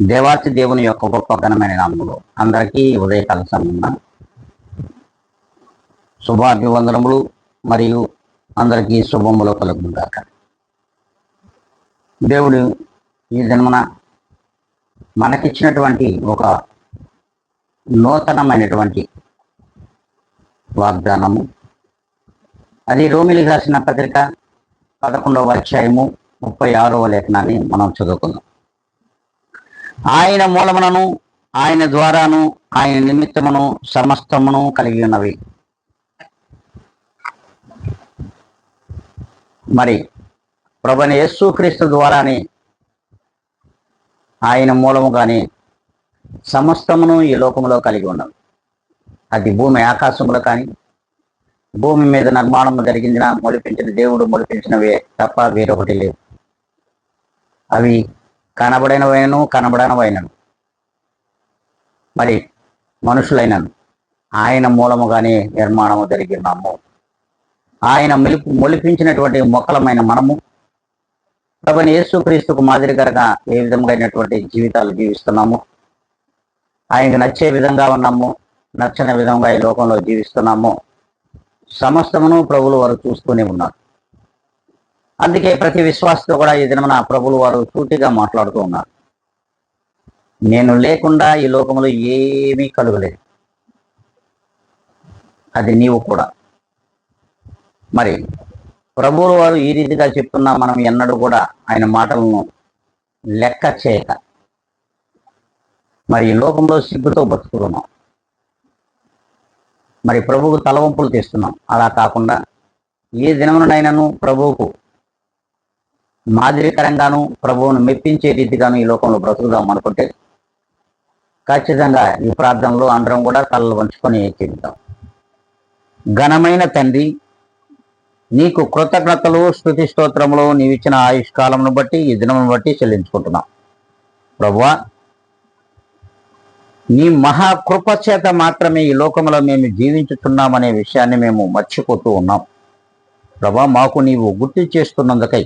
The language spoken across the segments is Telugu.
దేవాతి దేవుని యొక్క గొప్ప ఘనమైన నామములో అందరికీ ఉదయకాల సమయమున శుభాభివందనములు మరియు అందరికీ శుభములు కలుగుగాక. దేవుడు ఈ జన్మన మనకిచ్చినటువంటి ఒక నూతనమైనటువంటి వాగ్దానము, అది రోమిలికి రాసిన పత్రిక 11వ అధ్యాయము 36వ లేఖనాన్ని మనం చదువుకుందాం. ఆయన మూలమునను, ఆయన ద్వారాను, ఆయన నిమిత్తమును సమస్తమును కలిగి ఉన్నవి. మరి ప్రభువైన యేసుక్రీస్తు ద్వారానే, ఆయన మూలముగానే సమస్తమును ఈ లోకములో కలిగి ఉన్నవి. అది భూమి ఆకాశములో కానీ, భూమి మీద నిర్మాణము జరిగించిన మొలిపించిన దేవుడు మొలిపించినవే తప్ప వేరొకటి లేవు. అవి కనబడినవైనను కనబడనవైనను, మరి మనుషులైనను ఆయన మూలముగానే నిర్మాణము జరిగినాము. ఆయన మొలిపించినటువంటి మొక్కలమైన మనము ప్రభువైన యేసుక్రీస్తుకు మాదిరిగా ఏ విధంగా అయినటువంటి జీవితాలు జీవిస్తున్నాము, ఆయనకు నచ్చే విధంగా ఉన్నాము, నచ్చని విధంగా ఈ లోకంలో జీవిస్తున్నాము, సమస్తమును ప్రభువులు వారు చూస్తూనే ఉన్నారు. అందుకే ప్రతి విశ్వాసతో కూడా ఈ దినమున ప్రభువులు వారు సూటిగా మాట్లాడుతూ ఉన్నారు. నేను లేకుండా ఈ లోకంలో ఏమీ కలుగలేదు, అది నీవు కూడా. మరి ప్రభువులు వారు ఈ రీతిగా చెప్తున్నా మనం ఎన్నడూ కూడా ఆయన మాటలను లెక్క చేయక మరి ఈ లోకంలో సిగ్గుతో బతుకుతున్నాం. మరి ప్రభువుకు తలవంపులు తీస్తున్నాం. అలా కాకుండా ఏ దినమునైనాను ప్రభువుకు మాదిరికరంగాను, ప్రభువును మెప్పించే రీతిగాను ఈ లోకంలో బ్రతుకుదాం అనుకుంటే ఖచ్చితంగా ఈ ప్రార్థనలో అందరం కూడా తలలు వంచుకొని చెబుతాం. ఘనమైన తండ్రి, నీకు కృతజ్ఞతలు, స్తుతి స్తోత్రములు నీవిచ్చిన ఆయుష్కాలమును బట్టి, ఈ దినమును బట్టి చెల్లించుకుంటున్నాం. ప్రభువా, నీ మహాకృప చేత మాత్రమే ఈ లోకంలో మేము జీవించుతున్నామనే విషయాన్ని మేము మర్చిపోతూ ఉన్నాం. ప్రభా, మాకు నీవు గుర్తు చేస్తున్నందుకై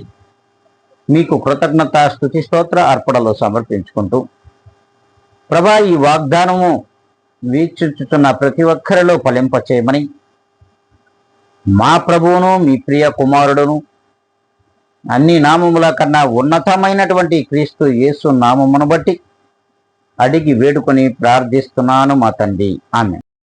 మీకు కృతజ్ఞత, స్తుతి స్తోత్ర అర్పణలు సమర్పించుకుంటూ, ప్రభా, ఈ వాగ్దానము వీక్షించుతున్న ప్రతి ఒక్కరిలో ఫలింపచేయమని మా ప్రభువును, మీ ప్రియ కుమారుడును, అన్ని నామముల కన్నా ఉన్నతమైనటువంటి క్రీస్తు యేసు నామమును బట్టి అడిగి వేడుకొని ప్రార్థిస్తున్నాను మా తండ్రి. ఆమేన్.